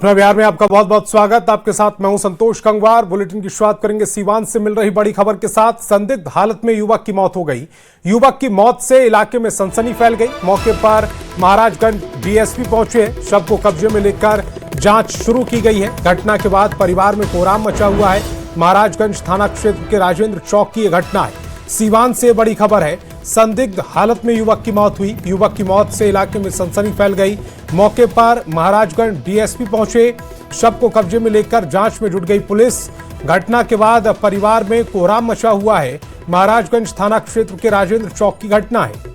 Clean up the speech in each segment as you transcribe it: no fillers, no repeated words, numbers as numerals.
अपना बिहार में आपका बहुत बहुत स्वागत। आपके साथ मैं हूं संतोष कंगवार। बुलेटिन की शुरुआत करेंगे सीवान से मिल रही बड़ी खबर के साथ। संदिग्ध हालत में युवक की मौत हो गई। युवक की मौत से इलाके में सनसनी फैल गई। मौके पर महाराजगंज डीएसपी पहुंचे। शव को कब्जे में लेकर जांच शुरू की गई है। घटना के बाद परिवार में कोहराम मचा हुआ है। महाराजगंज थाना क्षेत्र के राजेंद्र चौक की यह घटना है। सीवान से बड़ी खबर है। संदिग्ध हालत में युवक की मौत हुई। युवक की मौत से इलाके में सनसनी फैल गई। मौके पर महाराजगंज डीएसपी पहुंचे। शव को कब्जे में लेकर जांच में जुट गई पुलिस। घटना के बाद परिवार में कोहराम मचा हुआ है। महाराजगंज थाना क्षेत्र के राजेंद्र चौक की घटना है।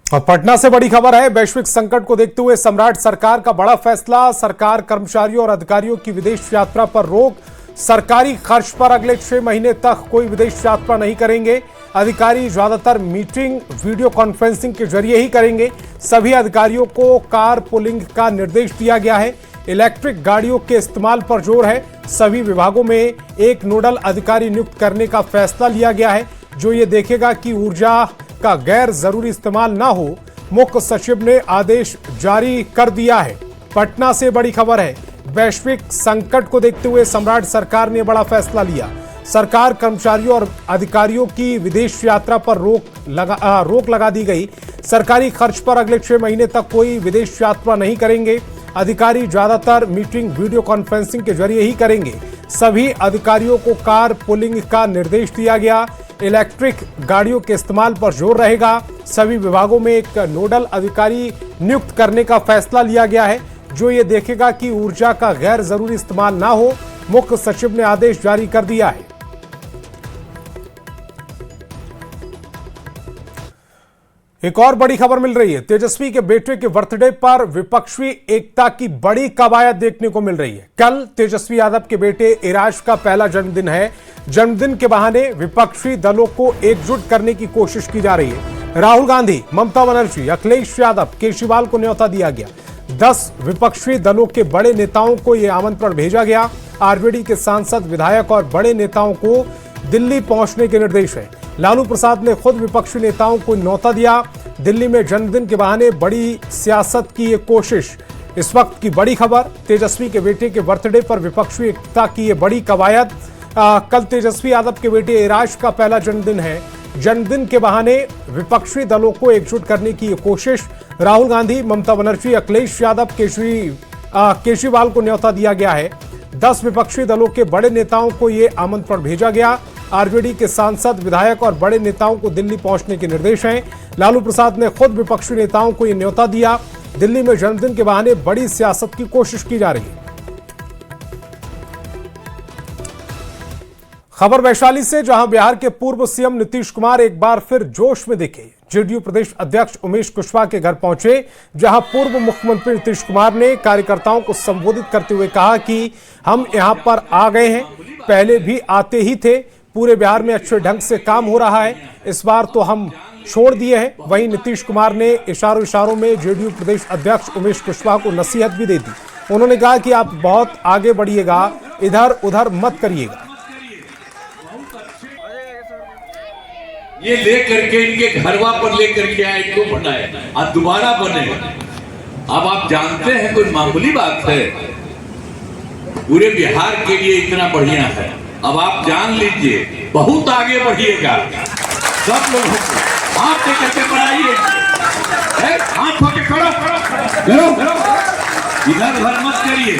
और पटना से बड़ी खबर है। वैश्विक संकट को देखते हुए सम्राट सरकार का बड़ा फैसला। सरकार कर्मचारियों और अधिकारियों की विदेश यात्रा पर रोक। सरकारी खर्च पर अगले 6 महीने तक कोई विदेश यात्रा नहीं करेंगे। अधिकारी ज्यादातर मीटिंग वीडियो कॉन्फ्रेंसिंग के जरिए ही करेंगे। सभी अधिकारियों को कार पुलिंग का निर्देश दिया गया है। इलेक्ट्रिक गाड़ियों के इस्तेमाल पर जोर है। सभी विभागों में एक नोडल अधिकारी नियुक्त करने का फैसला लिया गया है, जो ये देखेगा कि ऊर्जा का गैर जरूरी इस्तेमाल ना हो। मुख्य सचिव ने आदेश जारी कर दिया है। पटना से बड़ी खबर है। वैश्विक संकट को देखते हुए सम्राट सरकार ने बड़ा फैसला लिया। सरकार कर्मचारियों और अधिकारियों की विदेश यात्रा पर रोक लगा दी गई। सरकारी खर्च पर अगले 6 महीने तक कोई विदेश यात्रा नहीं करेंगे। अधिकारी ज्यादातर मीटिंग वीडियो कॉन्फ्रेंसिंग के जरिए ही करेंगे। सभी अधिकारियों को कार पुलिंग का निर्देश दिया गया। इलेक्ट्रिक गाड़ियों के इस्तेमाल पर जोर रहेगा। सभी विभागों में एक नोडल अधिकारी नियुक्त करने का फैसला लिया गया है, जो ये देखेगा कि ऊर्जा का गैर जरूरी इस्तेमाल ना हो। मुख्य सचिव ने आदेश जारी कर दिया है। एक और बड़ी खबर मिल रही है। तेजस्वी के बेटे के बर्थडे पर विपक्षी एकता की बड़ी कवायद देखने को मिल रही है। कल तेजस्वी यादव के बेटे इराज का पहला जन्मदिन है। जन्मदिन के बहाने विपक्षी दलों को एकजुट करने की कोशिश की जा रही है। राहुल गांधी, ममता बनर्जी, अखिलेश यादव, केजरीवाल को न्योता दिया गया। 10 विपक्षी दलों के बड़े नेताओं को यह आमंत्रण भेजा गया। आरजेडी के सांसद, विधायक और बड़े नेताओं को दिल्ली पहुंचने के निर्देश है। लालू प्रसाद ने खुद विपक्षी नेताओं को न्योता दिया। दिल्ली में जन्मदिन के बहाने बड़ी सियासत की ये कोशिश। इस वक्त की बड़ी खबर, तेजस्वी के बेटे के बर्थडे पर विपक्षी एकता की ये बड़ी कवायद। कल तेजस्वी यादव के बेटे इराज का पहला जन्मदिन है। जन्मदिन के बहाने विपक्षी दलों को एकजुट करने की ये कोशिश। राहुल गांधी, ममता बनर्जी, अखिलेश यादव, केजरीवाल को न्योता दिया गया है। 10 विपक्षी दलों के बड़े नेताओं को ये आमंत्रण भेजा गया। आरजेडी के सांसद, विधायक और बड़े नेताओं को दिल्ली पहुंचने के निर्देश हैं। लालू प्रसाद ने खुद विपक्षी नेताओं को ये न्योता दिया। दिल्ली में जन्मदिन के बहाने बड़ी सियासत की कोशिश की जा रही है। खबर वैशाली से, जहां बिहार के पूर्व सीएम नीतीश कुमार एक बार फिर जोश में दिखे। जेडीयू प्रदेश अध्यक्ष उमेश कुशवाहा के घर पहुंचे, जहां पूर्व मुख्यमंत्री नीतीश कुमार ने कार्यकर्ताओं को संबोधित करते हुए कहा कि हम यहां पर आ गए हैं, पहले भी आते ही थे। पूरे बिहार में अच्छे ढंग से काम हो रहा है, इस बार तो हम छोड़ दिए हैं। वहीं नीतीश कुमार ने इशारों में जेडीयू प्रदेश अध्यक्ष उमेश कुशवाहा को नसीहत भी दे दी। उन्होंने कहा कि आप बहुत आगे बढ़िएगा, इधर उधर मत करिएगा। ये लेकर के इनके घरवा पर लेकर के आए, क्यों बनाए और दोबारा बने। अब आप जानते हैं कोई मामूली बात है, पूरे बिहार के लिए इतना बढ़िया है। अब आप जान लीजिए, बहुत आगे बढ़िएगा। सब लोग हाथ लेकर के बढ़ाइए, हाथ होके खड़ो, इधर उधर मत करिए।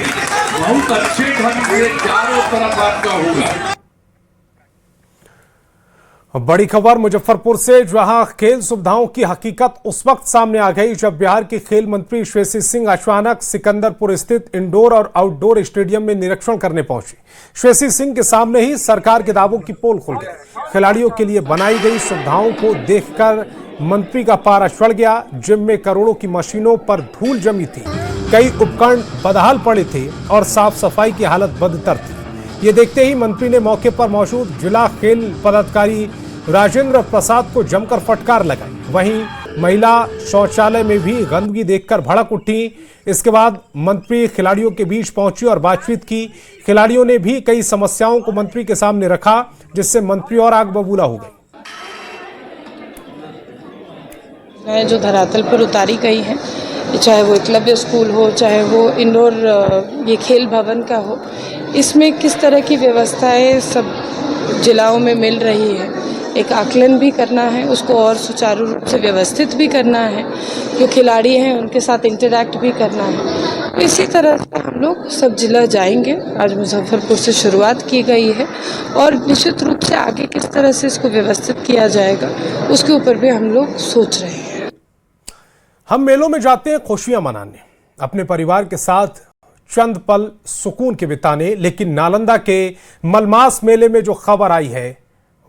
बहुत अच्छे ढंग से चारों तरफ आपका होगा। बड़ी खबर मुजफ्फरपुर से, जहां खेल सुविधाओं की हकीकत उस वक्त सामने आ गई जब बिहार के खेल मंत्री श्रेयसी सिंह अचानक सिकंदरपुर स्थित इंडोर और आउटडोर स्टेडियम में निरीक्षण करने पहुंचे। श्रेयसी सिंह के सामने ही सरकार के दावों की पोल खुल गई। खिलाड़ियों के लिए बनाई गई सुविधाओं को देखकर मंत्री का पारा चढ़ गया। जिम में करोड़ों की मशीनों पर धूल जमी थी, कई उपकरण बदहाल पड़े थे और साफ सफाई की हालत बदतर थी। ये देखते ही मंत्री ने मौके पर मौजूद जिला खेल पदाधिकारी राजेंद्र प्रसाद को जमकर फटकार लगाई। वहीं महिला शौचालय में भी गंदगी देखकर भड़क उठी। इसके बाद मंत्री खिलाड़ियों के बीच पहुंची और बातचीत की। खिलाड़ियों ने भी कई समस्याओं को मंत्री के सामने रखा। जिससे मंत्री और आग बबूला हो गई। जो धरातल पर उतारी गई हैं, चाहे वो एकलव्य स्कूल हो, चाहे वो इंडोर ये खेल भवन का हो, इसमें किस तरह की व्यवस्थाएं सब जिलाओं में मिल रही है, एक आकलन भी करना है, उसको और सुचारू रूप से व्यवस्थित भी करना है, जो खिलाड़ी हैं उनके साथ इंटरैक्ट भी करना है। इसी तरह से हम लोग सब जिला जाएंगे। आज मुजफ्फरपुर से शुरुआत की गई है और निश्चित रूप से आगे किस तरह से इसको व्यवस्थित किया जाएगा उसके ऊपर भी हम लोग सोच रहे हैं। हम मेलों में जाते हैं खुशियां मनाने, अपने परिवार के साथ चंद पल सुकून के बिताने, लेकिन नालंदा के मलमास मेले में जो खबर आई है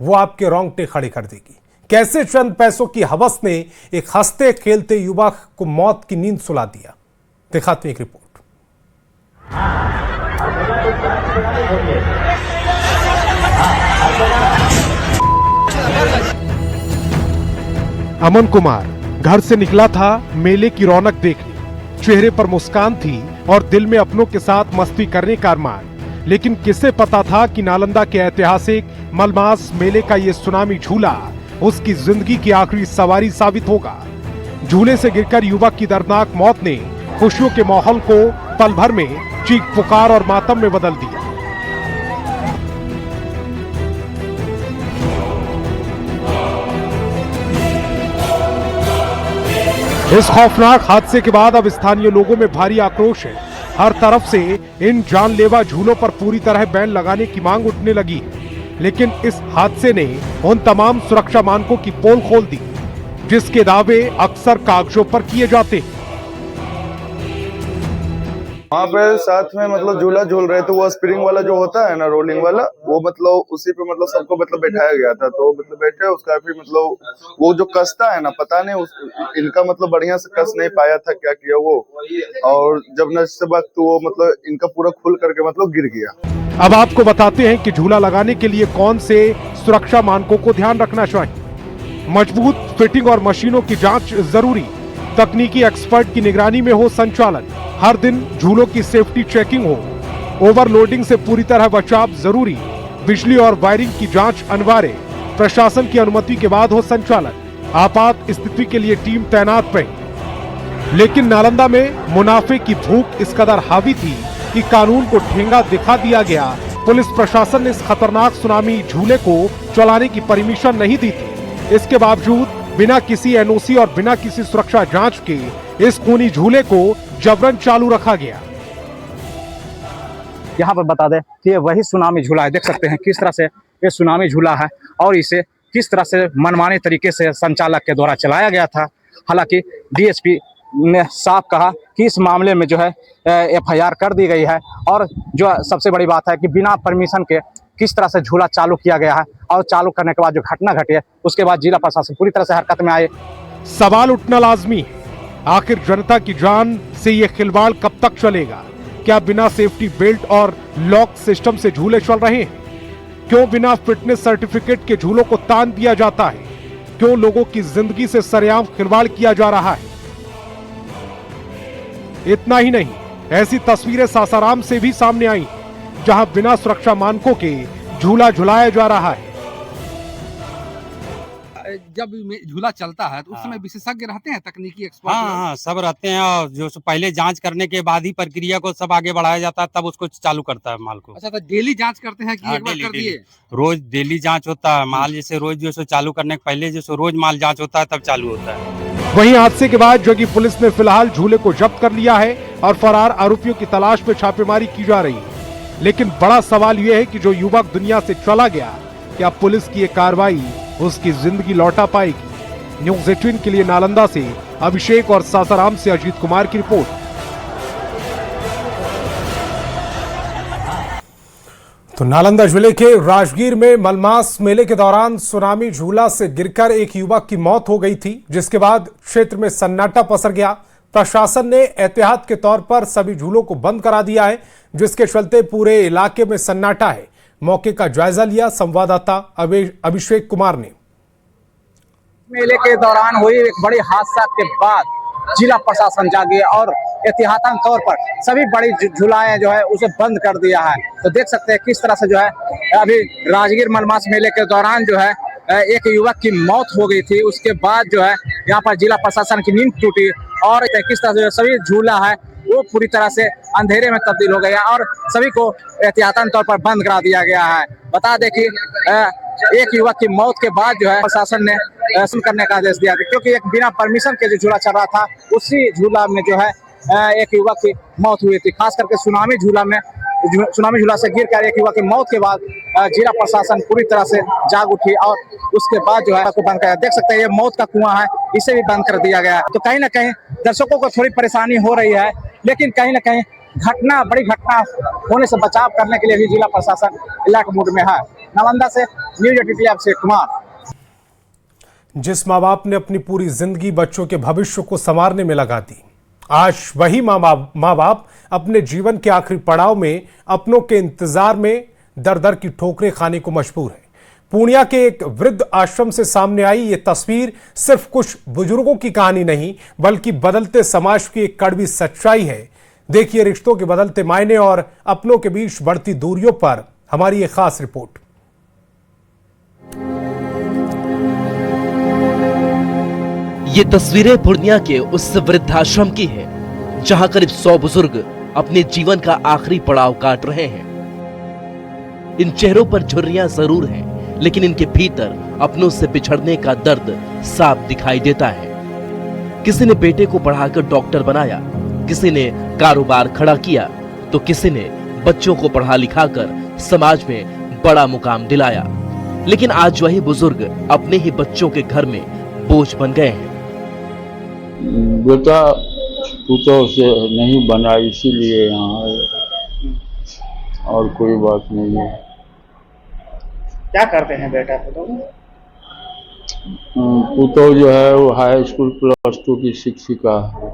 वो आपके रोंगटे खड़े कर देगी। कैसे चंद पैसों की हवस ने एक हंसते खेलते युवक को मौत की नींद सुला दिया, दिखाते हैं एक रिपोर्ट। अमन कुमार घर से निकला था मेले की रौनक देखने, चेहरे पर मुस्कान थी और दिल में अपनों के साथ मस्ती करने का अरमान। लेकिन किसे पता था कि नालंदा के ऐतिहासिक मलमास मेले का ये सुनामी झूला उसकी जिंदगी की आखिरी सवारी साबित होगा। झूले से गिरकर युवक की दर्दनाक मौत ने खुशियों के माहौल को पल भर में चीख पुकार और मातम में बदल दिया। इस खौफनाक हादसे के बाद अब स्थानीय लोगों में भारी आक्रोश है। हर तरफ से इन जानलेवा झूलों पर पूरी तरह बैन लगाने की मांग उठने लगी है। लेकिन इस हादसे ने उन तमाम सुरक्षा मानकों की पोल खोल दी जिसके दावे अक्सर कागजों पर किए जाते हैं। वहाँ पे साथ में मतलब झूला झूल रहे थे, वो स्प्रिंग वाला जो होता है ना, रोलिंग वाला, वो मतलब उसी पे मतलब सबको मतलब बैठाया गया था। तो मतलब बैठे उसका भी मतलब वो जो कसता है ना, पता नहीं इनका मतलब बढ़िया से कस नहीं पाया था, क्या किया वो, और जब नशे वक्त तो वो मतलब इनका पूरा खुल करके मतलब गिर गया। अब आपको बताते हैं कि झूला लगाने के लिए कौन से सुरक्षा मानकों को ध्यान रखना चाहिए। मजबूत फिटिंग और मशीनों की जांच जरूरी, तकनीकी एक्सपर्ट की निगरानी में हो संचालन, हर दिन झूलों की सेफ्टी चेकिंग हो, ओवरलोडिंग से पूरी तरह बचाव जरूरी, बिजली और वायरिंग की जांच अनिवार्य, प्रशासन की अनुमति के बाद हो संचालन, आपात स्थिति के लिए टीम तैनात रहे। लेकिन नालंदा में मुनाफे की भूख इस कदर हावी थी कि कानून को ठेंगा दिखा दिया गया। पुलिस प्रशासन ने इस खतरनाक सुनामी झूले को चलाने की परमिशन नहीं दी थी। इसके बावजूद बिना किसी एनओसी और बिना किसी सुरक्षा जांच के इस खूनी झूले को जबरन चालू रखा गया। यहाँ पर बता दें कि ये वही सुनामी झूला है। देख सकते हैं किस तरह से ये सुनामी झूला है और इसे किस तरह से मनमाने तरीके से संचालक के द्वारा चलाया गया था। हालांकि डीएसपी ने साफ कहा कि इस मामले में जो है एफआईआर कर दी गई है और जो सबसे बड़ी बात है कि बिना परमिशन के किस तरह से झूला चालू किया गया है और चालू करने के बाद जो घटना घटी है उसके बाद जिला प्रशासन पूरी तरह से हरकत में आए। सवाल उठना लाजमी है, आखिर जनता की जान से ये खिलवाड़ कब तक चलेगा? क्या बिना सेफ्टी बेल्ट और लॉक सिस्टम से झूले चल रहे हैं? क्यों बिना फिटनेस सर्टिफिकेट के झूलों को तान दिया जाता है? क्यों लोगों की जिंदगी से सरेआम खिलवाड़ किया जा रहा है? इतना ही नहीं, ऐसी तस्वीरें सासाराम से भी सामने आई जहां बिना सुरक्षा मानकों के झूला झुलाया जा रहा है। जब झूला चलता है तो उस समय विशेषज्ञ रहते हैं, तकनीकी एक्सपर्ट। हाँ, सब रहते हैं और जो पहले जांच करने के बाद ही प्रक्रिया को सब आगे बढ़ाया जाता है, तब उसको चालू करता है माल को। अच्छा, तो डेली जांच करते हैं कि हाँ, एक बार कर दिए? रोज डेली जांच होता है माल, जैसे रोज जो सो चालू करने के पहले जो सो रोज माल जांच होता है तब चालू होता है। वहीं हादसे के बाद जगी पुलिस ने फिलहाल झूले को जब्त कर लिया है और फरार आरोपियों की तलाश में छापेमारी की जा रही है। लेकिन बड़ा सवाल यह है कि जो युवक दुनिया से चला गया, क्या पुलिस की ये कार्रवाई उसकी जिंदगी लौटा पाएगी? न्यूज़ 18 के लिए नालंदा से अभिषेक और सासाराम से अजीत कुमार की रिपोर्ट। तो नालंदा जिले के राजगीर में मलमास मेले के दौरान सुनामी झूला से गिरकर एक युवक की मौत हो गई थी, जिसके बाद क्षेत्र में सन्नाटा पसर गया। प्रशासन ने एहतियात के तौर पर सभी झूलों को बंद करा दिया है, जिसके चलते पूरे इलाके में सन्नाटा है। मौके का जायजा लिया संवाददाता अभिषेक कुमार ने। मेले के दौरान हुई एक बड़ी हादसा के बाद जिला प्रशासन जागे और एहतियातन तौर पर सभी बड़ी झूलाएं जो है उसे बंद कर दिया है। तो देख सकते हैं किस तरह से जो है अभी राजगीर मलमास मेले के दौरान जो है एक युवक की मौत हो गई थी, उसके बाद जो है यहाँ पर जिला प्रशासन की नींद टूटी और किस तरह से सभी झूला है वो पूरी तरह से अंधेरे में तब्दील हो गया और सभी को एहतियातन तौर पर बंद करा दिया गया है। बता दें कि एक युवक की मौत के बाद जो है प्रशासन ने सुन करने का आदेश दिया, क्योंकि एक बिना परमिशन के जो झूला चल रहा था उसी झूला में जो है एक युवक की मौत हुई थी। खास करके सुनामी झूला से गिर कर एक युवक की मौत के बाद जिला प्रशासन पूरी तरह से जाग उठी और उसके बाद जो है उसको बंद कर, देख सकते हैं ये मौत का कुआं है, इसे भी बंद कर दिया गया है। तो कहीं ना कहीं दर्शकों को थोड़ी परेशानी हो रही है, लेकिन कहीं ना कहीं बड़ी घटना होने से बचाव करने के लिए भी जिला प्रशासन अलर्ट मोड में है। नालंदा से न्यूज 88 अभिषेक कुमार। जिस माँ बाप ने अपनी पूरी जिंदगी बच्चों के भविष्य को संवारने में लगा दी, आज वही माँ बाप अपने जीवन के आखिरी पड़ाव में अपनों के इंतजार में दर दर की ठोकरें खाने को मजबूर है। पूर्णिया के एक वृद्ध आश्रम से सामने आई ये तस्वीर सिर्फ कुछ बुजुर्गों की कहानी नहीं बल्कि बदलते समाज की एक कड़वी सच्चाई है। देखिए रिश्तों के बदलते मायने और अपनों के बीच बढ़ती दूरियों पर हमारी ये खास रिपोर्ट। ये तस्वीरें पूर्णिया के उस वृद्धाश्रम की है जहां करीब 100 बुजुर्ग अपने जीवन का आखिरी पड़ाव काट रहे हैं। इन चेहरों पर झुर्रियां जरूर हैं, लेकिन इनके भीतर अपनों से बिछड़ने का दर्द साफ दिखाई देता है। किसी ने बेटे को पढ़ाकर डॉक्टर बनाया, किसी ने कारोबार खड़ा किया, तो किसी ने बच्चों को पढ़ा लिखाकर समाज में बड़ा मुकाम दिलाया। लेकिन आज वही बुजुर्ग अपने ही बच्चों के घर में बोझ बन गए हैं। बेटा पुतों से नहीं बना इसीलिए यहाँ है, और कोई बात नहीं है। क्या करते हैं बेटा पुतों? पुतों जो है वो हाई स्कूल +2 की शिक्षिका है।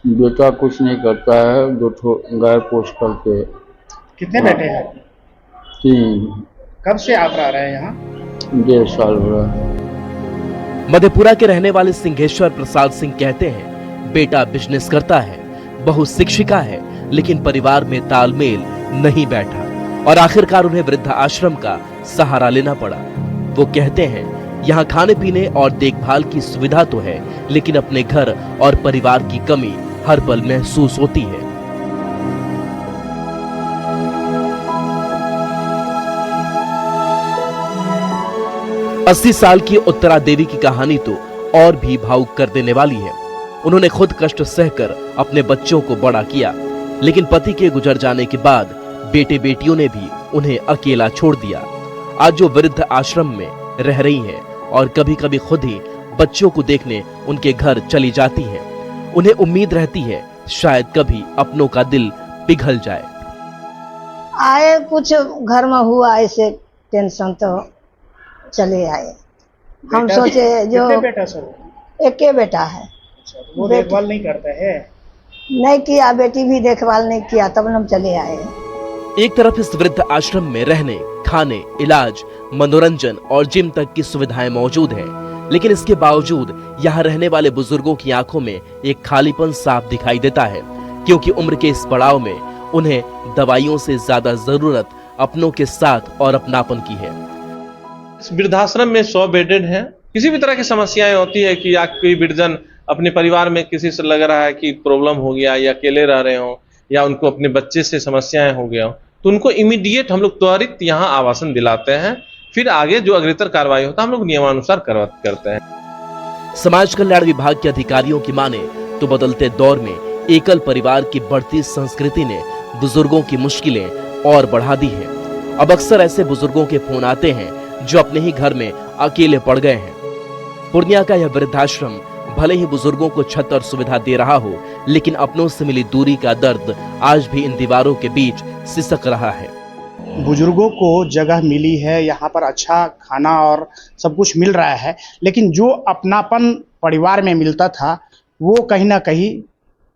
बेटा कुछ नहीं करता है, 2 गाय पोस करके। कितने बेटे हैं? 3। कब से आप रह रहे हैं यहाँ? 1.5 साल हो रहा है। मधेपुरा के रहने वाले सिंहेश्वर प्रसाद सिंह कहते हैं बेटा बिजनेस करता है, बहू शिक्षिका है, लेकिन परिवार में तालमेल नहीं बैठा और आखिरकार उन्हें वृद्ध आश्रम का सहारा लेना पड़ा। वो कहते हैं यहाँ खाने पीने और देखभाल की सुविधा तो है, लेकिन अपने घर और परिवार की कमी हर पल महसूस होती है। अस्सी साल की उत्तरा देवी की कहानी तो और भी भावुक कर देने वाली है। उन्होंने खुद कष्ट सहकर अपने बच्चों को बड़ा किया, लेकिन पति के गुजर जाने के बाद बेटे बेटियों ने भी उन्हें अकेला छोड़ दिया। आज जो वृद्ध आश्रम में रह रही हैं और कभी कभी खुद ही बच्चों को देखने उनके घर चली जाती हैं, उन्हें उम्मीद रहती है शायद कभी अपनों का दिल पिघल जाए। आए कुछ घर में हुआ ऐसे टेंशन तो चले आए। हम सोचे जो बेटा सर? एक ही बेटा है। वो देखभाल नहीं करता है? नहीं किया, बेटी भी देखभाल नहीं किया, तब हम चले आए। एक तरफ इस वृद्ध आश्रम में रहने, खाने, इलाज, मनोरंजन और जिम तक की सुविधाएं मौजूद हैं, लेकिन इसके बावजूद यहाँ रहने वाले बुजुर्गों की आंखों में एक खालीपन साफ दिखाई देता है, क्योंकि उम्र के इस पड़ाव में उन्हें दवाइयों से ज्यादा जरूरत अपनों के साथ और अपनापन की है। इस वृद्धाश्रम में 100 बेडेड हैं। किसी भी तरह की समस्याएं होती है कि या कोई वृद्धजन अपने परिवार में किसी से लग रहा है कि प्रॉब्लम हो गया या अकेले रह रहे हो या उनको अपने बच्चे से समस्याएं हो गया, तो उनको इमीडिएट हम लोग त्वरित यहाँ आवासन दिलाते हैं। फिर आगे जो अग्रेतर कार्रवाई होता है हम लोग नियमानुसार करते हैं। समाज कल्याण विभाग के अधिकारियों की माने तो बदलते दौर में एकल परिवार की बढ़ती संस्कृति ने बुजुर्गों की मुश्किलें और बढ़ा दी है। अब अक्सर ऐसे बुजुर्गों के फोन आते हैं जो अपने ही घर में अकेले पड़ गए हैं। पूर्णिया का यह वृद्धाश्रम भले ही बुजुर्गों को छत और सुविधा दे रहा हो, लेकिन अपनों से मिली दूरी का दर्द आज भी इन दीवारों के बीच सिसक रहा है। बुजुर्गों को जगह मिली है, यहाँ पर अच्छा खाना और सब कुछ मिल रहा है, लेकिन जो अपनापन परिवार में मिलता था वो कहीं ना कहीं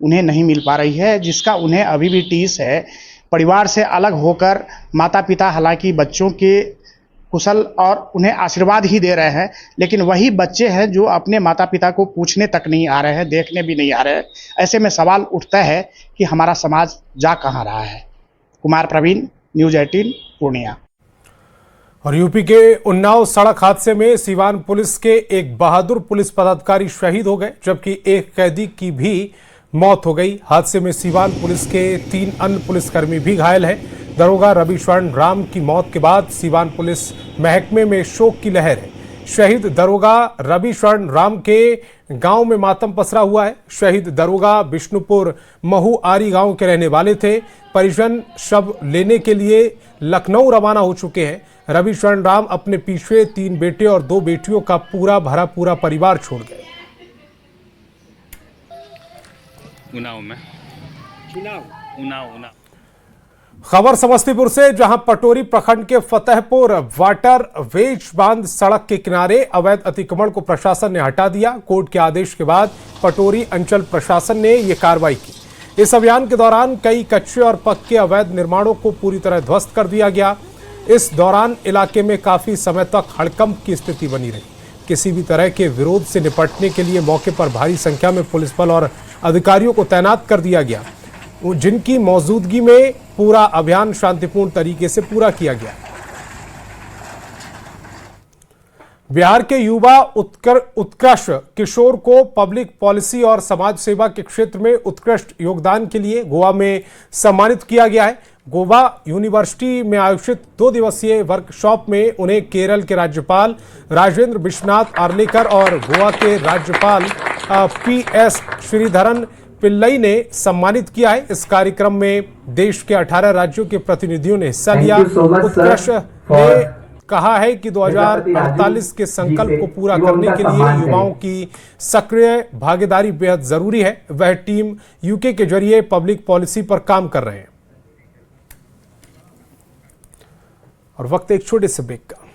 उन्हें नहीं मिल पा रही है, जिसका उन्हें अभी भी टीस है। परिवार से अलग होकर माता पिता हालांकि बच्चों के कुशल और उन्हें आशीर्वाद ही दे रहे हैं, लेकिन वही बच्चे हैं जो अपने माता पिता को पूछने तक नहीं आ रहे हैं, देखने भी नहीं आ रहे हैं। ऐसे में सवाल उठता है कि हमारा समाज जा कहाँ रहा है। कुमार प्रवीण, न्यूज़ 18 पूर्णिया। और यूपी के उन्नाव सड़क हादसे में सीवान पुलिस के एक बहादुर पुलिस पदाधिकारी शहीद हो गए, जबकि एक कैदी की भी मौत हो गई। हादसे में सीवान पुलिस के 3 अन्य पुलिसकर्मी भी घायल हैं। दरोगा रवि स्वर्ण राम की मौत के बाद सीवान पुलिस महकमे में शोक की लहर है। शहीद दरोगा रवि स्वर्ण राम के गांव में मातम पसरा हुआ है। शहीद दरोगा बिष्णुपुर महुआरी गांव के रहने वाले थे। परिजन शव लेने के लिए लखनऊ रवाना हो चुके हैं। रवि स्वर्ण राम अपने पीछे 3 बेटे और 2 बेटियों का पूरा भरा पूरा परिवार छोड़ गए। उन्नाव खबर समस्तीपुर से, जहां पटोरी प्रखंड के फतेहपुर वाटर वेज बांध सड़क के किनारे अवैध अतिक्रमण को प्रशासन ने हटा दिया। कोर्ट के आदेश के बाद पटोरी अंचल प्रशासन ने यह कार्रवाई की। इस अभियान के दौरान कई कच्चे और पक्के अवैध निर्माणों को पूरी तरह ध्वस्त कर दिया गया। इस दौरान इलाके में काफी समय तक हड़कंप की स्थिति बनी रही। किसी भी तरह के विरोध से निपटने के लिए मौके पर भारी संख्या में पुलिस बल और अधिकारियों को तैनात कर दिया गया, जिनकी मौजूदगी में पूरा अभियान शांतिपूर्ण तरीके से पूरा किया गया। बिहार के युवा उत्कृष्ट किशोर को पब्लिक पॉलिसी और समाज सेवा के क्षेत्र में उत्कृष्ट योगदान के लिए गोवा में सम्मानित किया गया है। गोवा यूनिवर्सिटी में आयोजित 2 दिवसीय वर्कशॉप में उन्हें केरल के राज्यपाल राजेंद्र विश्वनाथ आर्लेकर और गोवा के राज्यपाल PS श्रीधरन पिल्लई ने सम्मानित किया है। इस कार्यक्रम में देश के 18 राज्यों के प्रतिनिधियों ने हिस्सा लिया। उत्कृष्ट ने कहा है कि 2048 के संकल्प को पूरा करने के लिए युवाओं की सक्रिय भागीदारी बेहद जरूरी है। वह टीम यूके के जरिए पब्लिक पॉलिसी पर काम कर रहे हैं। और वक्त एक छोटे से ब्रेक का।